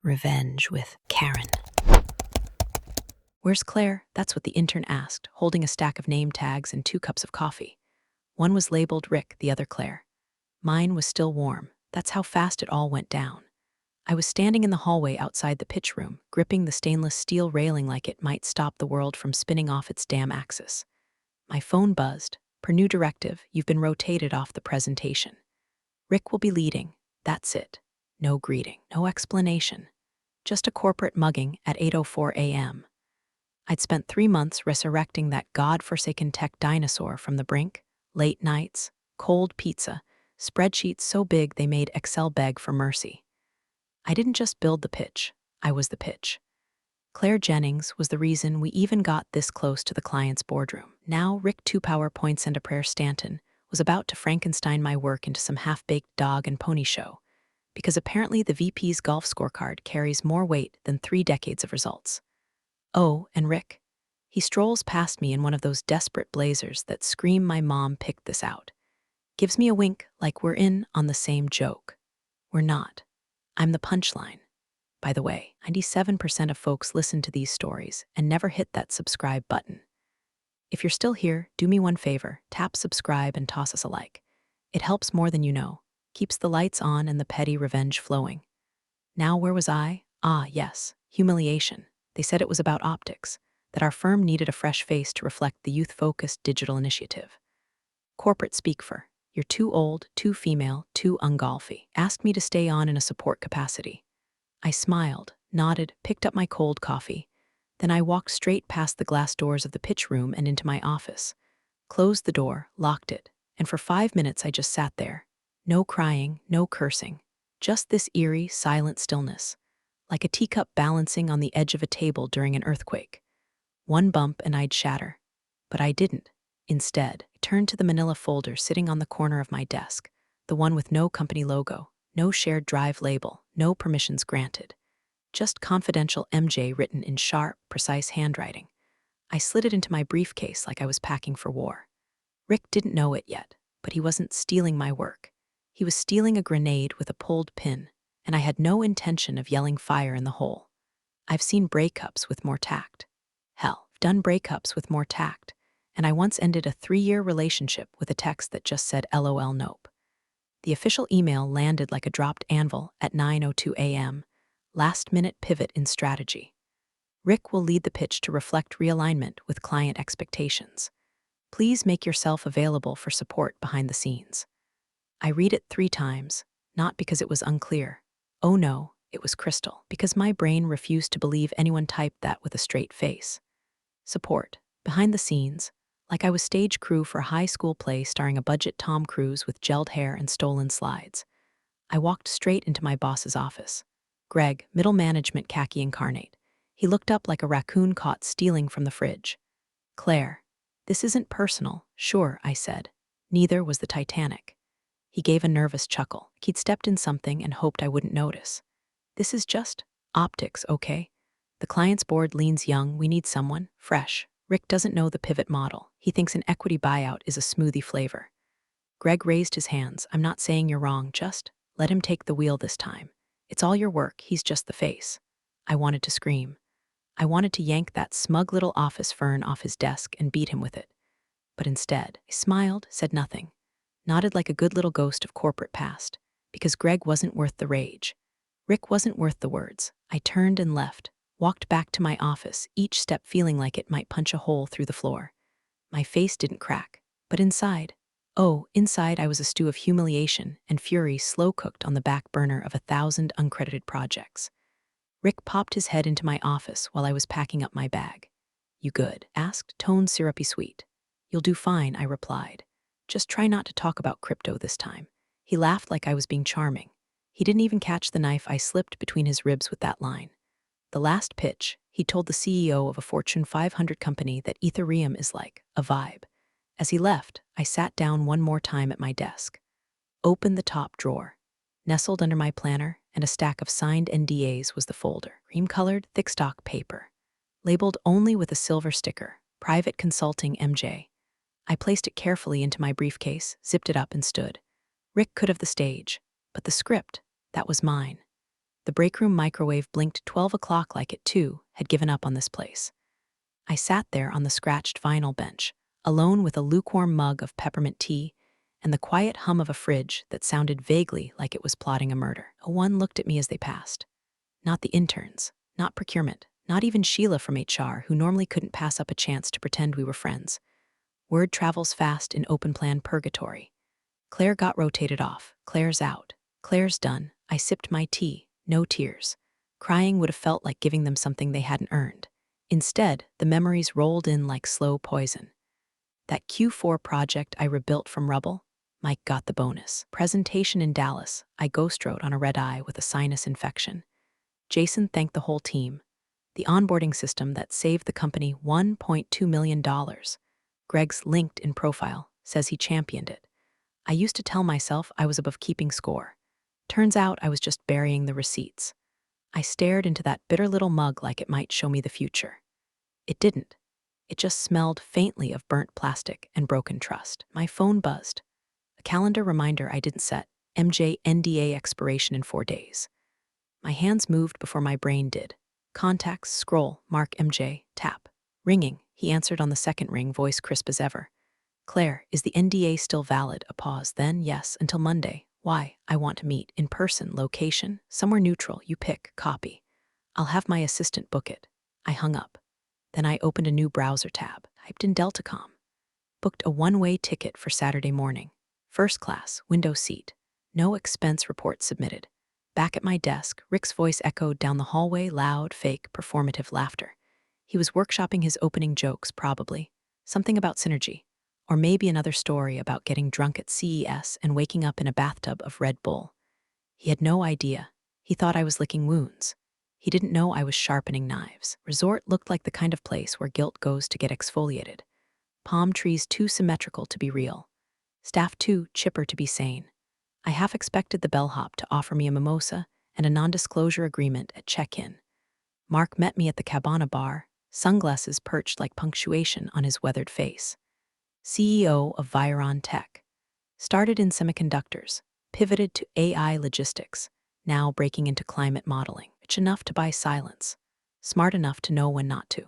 Revenge with Karen. "Where's Claire?" That's what the intern asked, holding a stack of name tags and 2 cups of coffee. One was labeled Rick, the other Claire. Mine was still warm. That's how fast it all went down. I was standing in the hallway outside the pitch room, gripping the stainless steel railing like it might stop the world from spinning off its damn axis. My phone buzzed. Per new directive, you've been rotated off the presentation. Rick will be leading. That's it. No greeting, no explanation. Just a corporate mugging at 8:04 a.m. I'd spent 3 months resurrecting that god-forsaken tech dinosaur from the brink, late nights, cold pizza, spreadsheets so big they made Excel beg for mercy. I didn't just build the pitch, I was the pitch. Claire Jennings was the reason we even got this close to the client's boardroom. Now Rick Two PowerPoints and a prayer Stanton was about to Frankenstein my work into some half-baked dog and pony show, because apparently the VP's golf scorecard carries more weight than 3 decades of results. Oh, and Rick. He strolls past me in one of those desperate blazers that scream my mom picked this out. Gives me a wink like we're in on the same joke. We're not. I'm the punchline. By the way, 97% of folks listen to these stories and never hit that subscribe button. If you're still here, do me one favor, tap subscribe and toss us a like. It helps more than you know, keeps the lights on and the petty revenge flowing. Now where was I? Ah, yes, humiliation. They said it was about optics, that our firm needed a fresh face to reflect the youth-focused digital initiative. Corporate speak for, you're too old, too female, too ungolfy. Asked me to stay on in a support capacity. I smiled, nodded, picked up my cold coffee. Then I walked straight past the glass doors of the pitch room and into my office. Closed the door, locked it, and for 5 minutes I just sat there. No crying, no cursing. Just this eerie, silent stillness. Like a teacup balancing on the edge of a table during an earthquake. One bump and I'd shatter. But I didn't. Instead, I turned to the manila folder sitting on the corner of my desk, the one with no company logo, no shared drive label, no permissions granted. Just confidential MJ written in sharp, precise handwriting. I slid it into my briefcase like I was packing for war. Rick didn't know it yet, but he wasn't stealing my work. He was stealing a grenade with a pulled pin, and I had no intention of yelling fire in the hole. I've seen breakups with more tact. Hell, I've done breakups with more tact, and I once ended a 3-year relationship with a text that just said LOL nope. The official email landed like a dropped anvil at 9:02 a.m., last-minute pivot in strategy. Rick will lead the pitch to reflect realignment with client expectations. Please make yourself available for support behind the scenes. I read it 3 times, not because it was unclear. Oh no, it was crystal, because my brain refused to believe anyone typed that with a straight face. Support, behind the scenes, like I was stage crew for a high school play starring a budget Tom Cruise with gelled hair and stolen slides. I walked straight into my boss's office. Greg, middle management khaki incarnate. He looked up like a raccoon caught stealing from the fridge. "Claire, this isn't personal." "Sure," I said. Neither was the Titanic. He gave a nervous chuckle. He'd stepped in something and hoped I wouldn't notice. "This is just optics, okay? The client's board leans young, we need someone fresh. Rick doesn't know the pivot model. He thinks an equity buyout is a smoothie flavor." Greg raised his hands. "I'm not saying you're wrong, just let him take the wheel this time. It's all your work, he's just the face." I wanted to scream. I wanted to yank that smug little office fern off his desk and beat him with it. But instead, I smiled, said nothing, nodded like a good little ghost of corporate past, because Greg wasn't worth the rage. Rick wasn't worth the words. I turned and left, walked back to my office, each step feeling like it might punch a hole through the floor. My face didn't crack, but inside, inside I was a stew of humiliation and fury slow-cooked on the back burner of 1,000 uncredited projects. Rick popped his head into my office while I was packing up my bag. "You good?" asked, tone syrupy sweet. "You'll do fine," I replied. "Just try not to talk about crypto this time." He laughed like I was being charming. He didn't even catch the knife I slipped between his ribs with that line. The last pitch, he told the CEO of a Fortune 500 company that Ethereum is like a vibe. As he left, I sat down one more time at my desk. Opened the top drawer. Nestled under my planner and a stack of signed NDAs was the folder, cream-colored, thick-stock paper. Labeled only with a silver sticker, Private Consulting MJ. I placed it carefully into my briefcase, zipped it up and stood. Rick could have the stage, but the script, that was mine. The break room microwave blinked 12 o'clock like it, too, had given up on this place. I sat there on the scratched vinyl bench, alone with a lukewarm mug of peppermint tea and the quiet hum of a fridge that sounded vaguely like it was plotting a murder. No one looked at me as they passed. Not the interns, not procurement, not even Sheila from HR, who normally couldn't pass up a chance to pretend we were friends. Word travels fast in open-plan purgatory. Claire got rotated off. Claire's out. Claire's done. I sipped my tea. No tears. Crying would have felt like giving them something they hadn't earned. Instead, the memories rolled in like slow poison. That Q4 project I rebuilt from rubble, Mike got the bonus. Presentation in Dallas, I ghost wrote on a red eye with a sinus infection. Jason thanked the whole team. The onboarding system that saved the company $1.2 million. Greg's LinkedIn profile says he championed it. I used to tell myself I was above keeping score. Turns out I was just burying the receipts. I stared into that bitter little mug like it might show me the future. It didn't. It just smelled faintly of burnt plastic and broken trust. My phone buzzed. A calendar reminder I didn't set. MJ NDA expiration in 4 days. My hands moved before my brain did. Contacts, scroll, mark MJ, tap. Ringing. He answered on the second ring, voice crisp as ever. Claire, is the NDA still valid? A pause, then yes, until Monday. Why? I want to meet. In person, location, somewhere neutral, you pick, copy. I'll have my assistant book it. I hung up. Then I opened a new browser tab, typed in Deltacom. Booked a one-way ticket for Saturday morning. First class, window seat. No expense report submitted. Back at my desk, Rick's voice echoed down the hallway, loud, fake, performative laughter. He was workshopping his opening jokes, probably. Something about synergy. Or maybe another story about getting drunk at CES and waking up in a bathtub of Red Bull. He had no idea. He thought I was licking wounds. He didn't know I was sharpening knives. Resort looked like the kind of place where guilt goes to get exfoliated. Palm trees too symmetrical to be real. Staff too chipper to be sane. I half expected the bellhop to offer me a mimosa and a non-disclosure agreement at check-in. Mark met me at the Cabana bar, sunglasses perched like punctuation on his weathered face. CEO of Viron Tech. Started in semiconductors, pivoted to AI logistics, now breaking into climate modeling. Rich enough to buy silence, smart enough to know when not to.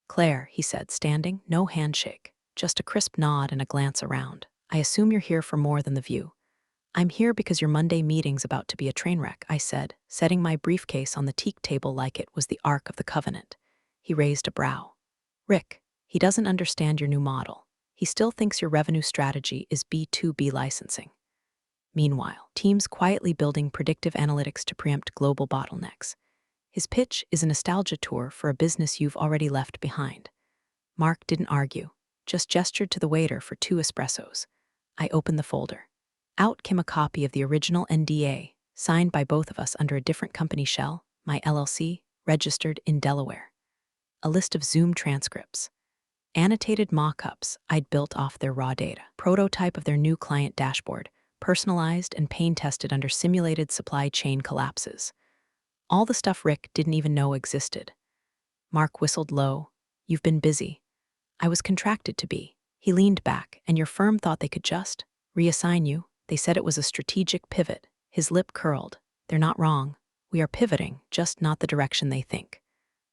Claire, he said, standing, no handshake, just a crisp nod and a glance around. I assume you're here for more than the view. I'm here because your Monday meeting's about to be a train wreck, I said, setting my briefcase on the teak table like it was the Ark of the Covenant. He raised a brow. Rick, he doesn't understand your new model. He still thinks your revenue strategy is B2B licensing. Meanwhile, teams quietly building predictive analytics to preempt global bottlenecks. His pitch is a nostalgia tour for a business you've already left behind. Mark didn't argue, just gestured to the waiter for 2 espressos. I opened the folder. Out came a copy of the original NDA, signed by both of us under a different company shell, my LLC, registered in Delaware. A list of Zoom transcripts. Annotated mock-ups I'd built off their raw data. Prototype of their new client dashboard, personalized and pain-tested under simulated supply chain collapses. All the stuff Rick didn't even know existed. Mark whistled low. You've been busy. I was contracted to be. He leaned back, and your firm thought they could just reassign you. They said it was a strategic pivot. His lip curled. They're not wrong. We are pivoting, just not the direction they think.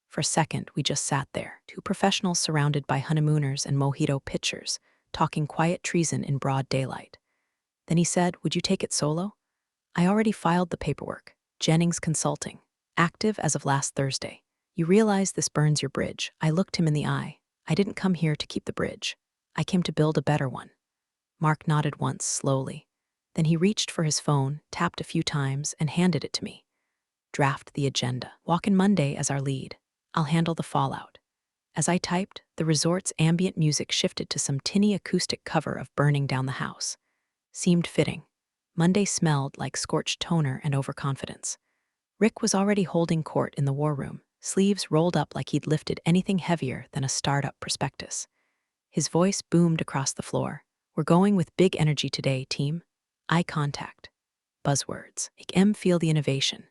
For a second, we just sat there, 2 professionals surrounded by honeymooners and mojito pitchers, talking quiet treason in broad daylight. Then he said, would you take it solo? I already filed the paperwork. Jennings Consulting. Active as of last Thursday. You realize this burns your bridge. I looked him in the eye. I didn't come here to keep the bridge. I came to build a better one. Mark nodded once, slowly. Then he reached for his phone, tapped a few times, and handed it to me. Draft the agenda. Walk in Monday as our lead. I'll handle the fallout. As I typed, the resort's ambient music shifted to some tinny acoustic cover of Burning Down the House. Seemed fitting. Monday smelled like scorched toner and overconfidence. Rick was already holding court in the war room, sleeves rolled up like he'd lifted anything heavier than a startup prospectus. His voice boomed across the floor. We're going with big energy today, team. Eye contact. Buzzwords. Make M feel the innovation.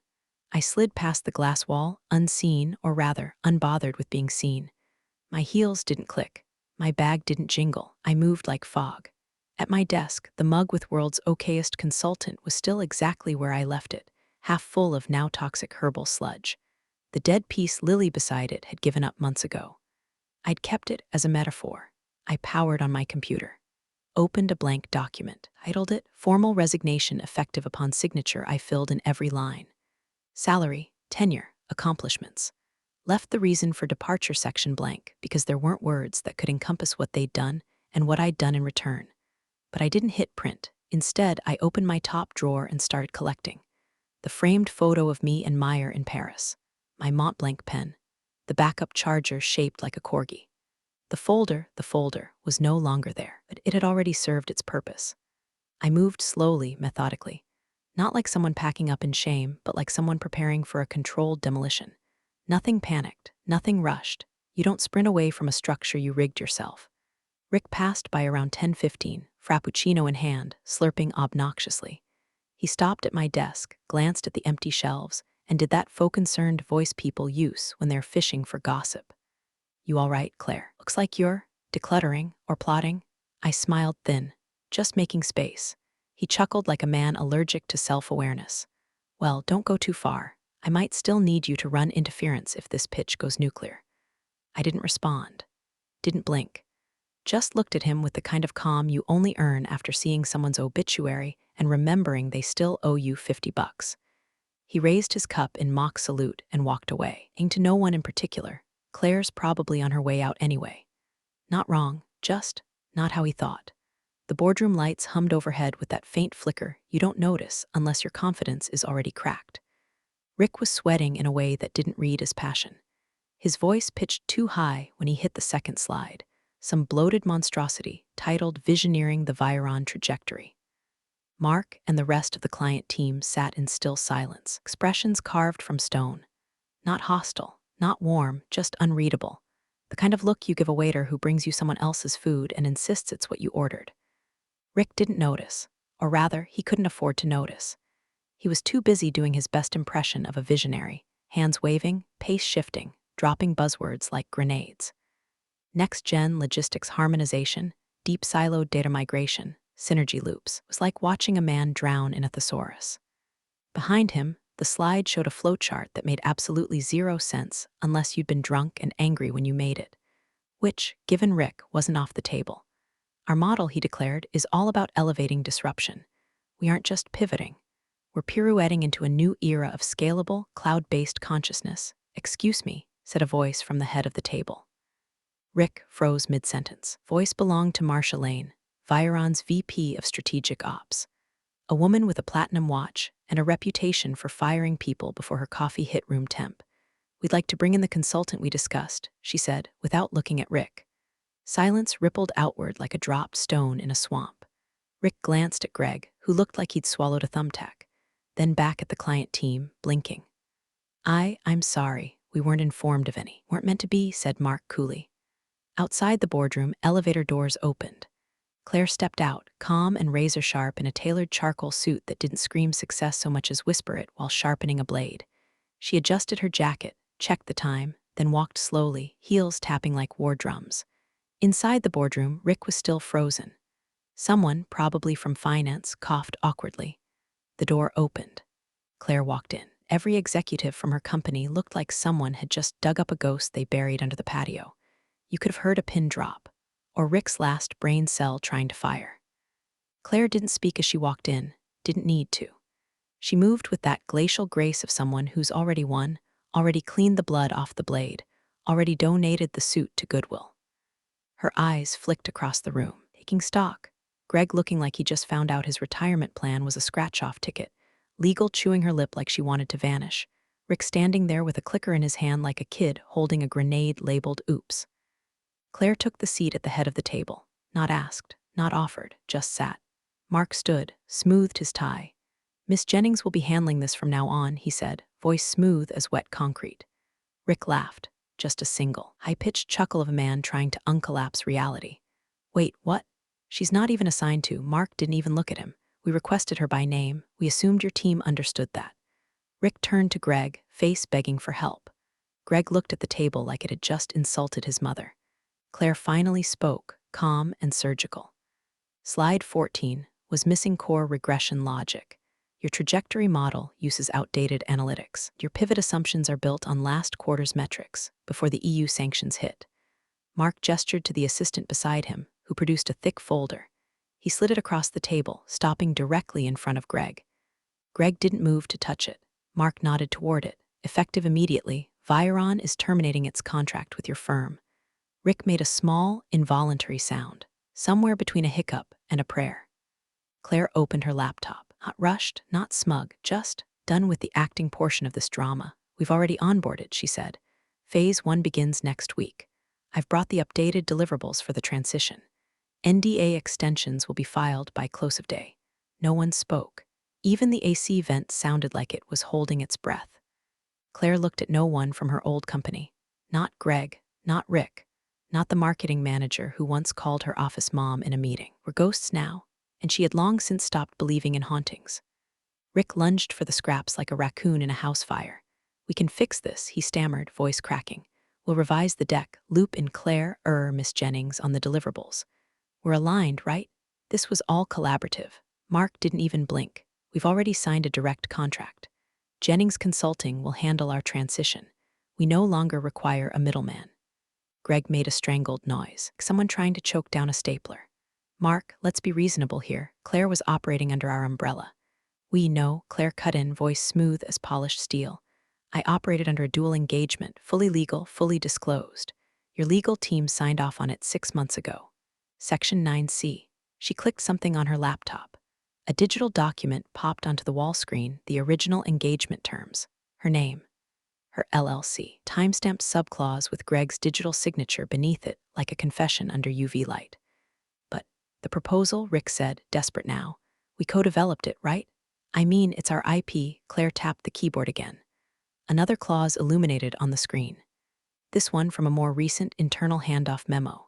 I slid past the glass wall, unseen, or rather, unbothered with being seen. My heels didn't click. My bag didn't jingle. I moved like fog. At my desk, the mug with World's Okayest Consultant was still exactly where I left it, half full of now toxic herbal sludge. The dead piece lily beside it had given up months ago. I'd kept it as a metaphor. I powered on my computer, opened a blank document, titled it Formal Resignation Effective Upon Signature. I filled in every line. Salary, tenure, accomplishments. Left the reason for departure section blank because there weren't words that could encompass what they'd done and what I'd done in return. But I didn't hit print. Instead, I opened my top drawer and started collecting. The framed photo of me and Meyer in Paris, my Mont Blanc pen, the backup charger shaped like a corgi. The folder was no longer there, but it had already served its purpose. I moved slowly, methodically, not like someone packing up in shame, but like someone preparing for a controlled demolition. Nothing panicked, nothing rushed. You don't sprint away from a structure you rigged yourself. Rick passed by around 10:15, frappuccino in hand, slurping obnoxiously. He stopped at my desk, glanced at the empty shelves, and did that faux-concerned voice people use when they're fishing for gossip. "You all right, Claire? Looks like you're decluttering or plotting." I smiled thin, just making space. He chuckled like a man allergic to self-awareness. "Well, don't go too far. I might still need you to run interference if this pitch goes nuclear." I didn't respond, didn't blink. Just looked at him with the kind of calm you only earn after seeing someone's obituary and remembering they still owe you $50. He raised his cup in mock salute and walked away, saying to no one in particular, "Claire's probably on her way out anyway." Not wrong, just not how he thought. The boardroom lights hummed overhead with that faint flicker you don't notice unless your confidence is already cracked. Rick was sweating in a way that didn't read as passion. His voice pitched too high when he hit the second slide, some bloated monstrosity titled Visioneering the Viron Trajectory. Mark and the rest of the client team sat in still silence, expressions carved from stone. Not hostile, not warm, just unreadable. The kind of look you give a waiter who brings you someone else's food and insists it's what you ordered. Rick didn't notice, or rather, he couldn't afford to notice. He was too busy doing his best impression of a visionary, hands waving, pace shifting, dropping buzzwords like grenades. Next-gen logistics harmonization, deep siloed data migration, synergy loops. It was like watching a man drown in a thesaurus. Behind him, the slide showed a flowchart that made absolutely zero sense unless you'd been drunk and angry when you made it, which, given Rick, wasn't off the table. Our model, he declared, is all about elevating disruption. We aren't just pivoting. We're pirouetting into a new era of scalable, cloud-based consciousness. "Excuse me," said a voice from the head of the table. Rick froze mid-sentence. Voice belonged to Marsha Lane, Viron's VP of Strategic Ops. A woman with a platinum watch and a reputation for firing people before her coffee hit room temp. "We'd like to bring in the consultant we discussed," she said, without looking at Rick. Silence rippled outward like a dropped stone in a swamp. Rick glanced at Greg, who looked like he'd swallowed a thumbtack, then back at the client team, blinking. I'm sorry, we weren't informed of any." "Weren't meant to be," said Mark coolly. Outside the boardroom, elevator doors opened. Claire stepped out, calm and razor-sharp in a tailored charcoal suit that didn't scream success so much as whisper it while sharpening a blade. She adjusted her jacket, checked the time, then walked slowly, heels tapping like war drums. Inside the boardroom, Rick was still frozen. Someone, probably from finance, coughed awkwardly. The door opened. Claire walked in. Every executive from her company looked like someone had just dug up a ghost they buried under the patio. You could have heard a pin drop, or Rick's last brain cell trying to fire. Claire didn't speak as she walked in, didn't need to. She moved with that glacial grace of someone who's already won, already cleaned the blood off the blade, already donated the suit to Goodwill. Her eyes flicked across the room, taking stock. Greg looking like he just found out his retirement plan was a scratch-off ticket, Legal chewing her lip like she wanted to vanish, Rick standing there with a clicker in his hand like a kid holding a grenade labeled oops. Claire took the seat at the head of the table, not asked, not offered, just sat. Mark stood, smoothed his tie. "Miss Jennings will be handling this from now on," he said, voice smooth as wet concrete. Rick laughed, just a single, high-pitched chuckle of a man trying to uncollapse reality. "Wait, what? She's not even assigned to." Mark didn't even look at him. "We requested her by name. We assumed your team understood that." Rick turned to Greg, face begging for help. Greg looked at the table like it had just insulted his mother. Claire finally spoke, calm and surgical. "Slide 14 was missing core regression logic. Your trajectory model uses outdated analytics. Your pivot assumptions are built on last quarter's metrics before the EU sanctions hit. Mark gestured to the assistant beside him, who produced a thick folder. He slid it across the table, stopping directly in front of Greg. Greg didn't move to touch it. Mark nodded toward it. Effective immediately, Viron is terminating its contract with your firm. Rick made a small, involuntary sound, somewhere between a hiccup and a prayer. Claire opened her laptop. Not rushed, not smug, just done with the acting portion of this drama. We've already onboarded, she said. Phase 1 begins next week. I've brought the updated deliverables for the transition. NDA extensions will be filed by close of day. No one spoke. Even the AC vent sounded like it was holding its breath. Claire looked at no one from her old company. Not Greg, not Rick, not the marketing manager who once called her office mom in a meeting. We're ghosts now, and she had long since stopped believing in hauntings. Rick lunged for the scraps like a raccoon in a house fire. We can fix this, he stammered, voice cracking. We'll revise the deck, loop in Claire, Miss Jennings on the deliverables. We're aligned, right? This was all collaborative. Mark didn't even blink. We've already signed a direct contract. Jennings Consulting will handle our transition. We no longer require a middleman. Greg made a strangled noise, someone trying to choke down a stapler. Mark, let's be reasonable here. Claire was operating under our umbrella. We know, Claire cut in, voice smooth as polished steel. I operated under a dual engagement, fully legal, fully disclosed. Your legal team signed off on it 6 months ago. Section 9C. She clicked something on her laptop. A digital document popped onto the wall screen, the original engagement terms. Her name. Her LLC. Timestamped subclause with Greg's digital signature beneath it, like a confession under UV light. But the proposal, Rick said, desperate now. We co-developed it, right? I mean, it's our IP. Claire tapped the keyboard again. Another clause illuminated on the screen. This one from a more recent internal handoff memo.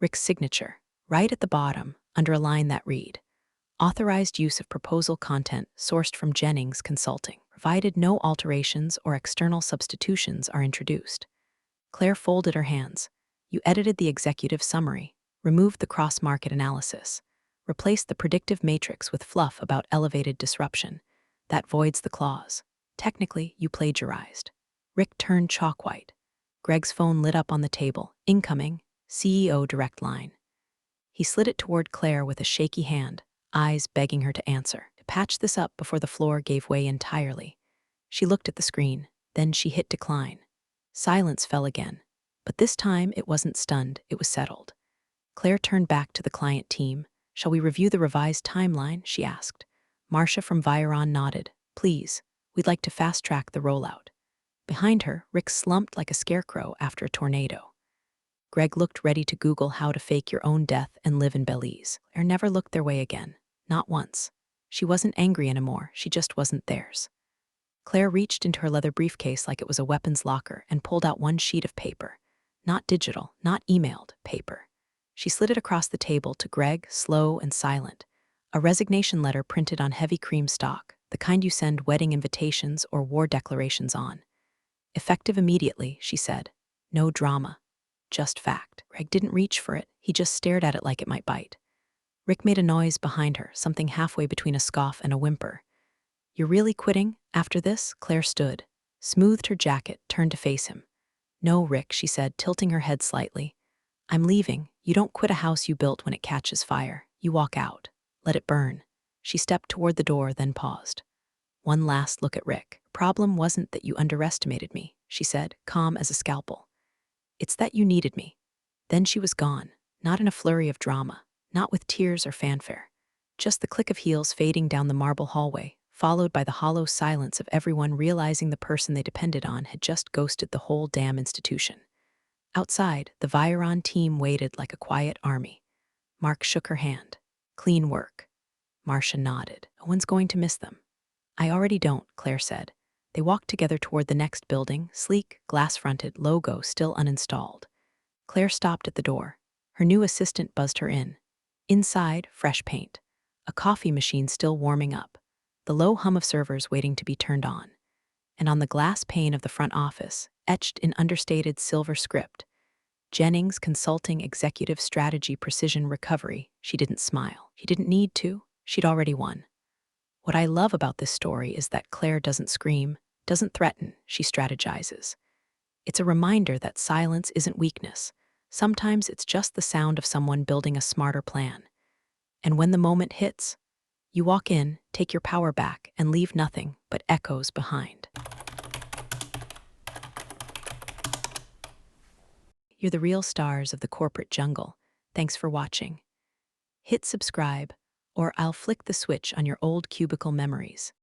Rick's signature, right at the bottom, under a line that read, authorized use of proposal content sourced from Jennings Consulting, provided no alterations or external substitutions are introduced. Claire folded her hands. You edited the executive summary, removed the cross-market analysis, replaced the predictive matrix with fluff about elevated disruption. That voids the clause. Technically, you plagiarized. Rick turned chalk-white. Greg's phone lit up on the table. Incoming, CEO direct line. He slid it toward Claire with a shaky hand, eyes begging her to answer. To patch this up before the floor gave way entirely. She looked at the screen, then she hit decline. Silence fell again, but this time it wasn't stunned, it was settled. Claire turned back to the client team. Shall we review the revised timeline? She asked. Marcia from Viron nodded. Please, we'd like to fast-track the rollout. Behind her, Rick slumped like a scarecrow after a tornado. Greg looked ready to Google how to fake your own death and live in Belize. Claire never looked their way again. Not once. She wasn't angry anymore, she just wasn't theirs. Claire reached into her leather briefcase like it was a weapons locker and pulled out one sheet of paper. Not digital, not emailed, paper. She slid it across the table to Greg, slow and silent. A resignation letter printed on heavy cream stock, the kind you send wedding invitations or war declarations on. Effective immediately, she said. No drama. Just fact. Greg didn't reach for it, he just stared at it like it might bite. Rick made a noise behind her, something halfway between a scoff and a whimper. You're really quitting? After this? Claire stood, smoothed her jacket, turned to face him. No, Rick, she said, tilting her head slightly. I'm leaving. You don't quit a house you built when it catches fire. You walk out. Let it burn. She stepped toward the door, then paused. One last look at Rick. Problem wasn't that you underestimated me, she said, calm as a scalpel. It's that you needed me. Then she was gone, not in a flurry of drama, not with tears or fanfare. Just the click of heels fading down the marble hallway, followed by the hollow silence of everyone realizing the person they depended on had just ghosted the whole damn institution. Outside, the Viron team waited like a quiet army. Mark shook her hand. Clean work. Marcia nodded. No one's going to miss them. I already don't, Claire said. They walked together toward the next building, sleek, glass-fronted, logo still uninstalled. Claire stopped at the door. Her new assistant buzzed her in. Inside, fresh paint. A coffee machine still warming up. The low hum of servers waiting to be turned on. And on the glass pane of the front office, etched in understated silver script, Jennings Consulting Executive Strategy Precision Recovery. She didn't smile. She didn't need to. She'd already won. What I love about this story is that Claire doesn't scream, doesn't threaten, she strategizes. It's a reminder that silence isn't weakness. Sometimes it's just the sound of someone building a smarter plan. And when the moment hits, you walk in, take your power back, and leave nothing but echoes behind. You're the real stars of the corporate jungle. Thanks for watching. Hit subscribe, or I'll flick the switch on your old cubicle memories.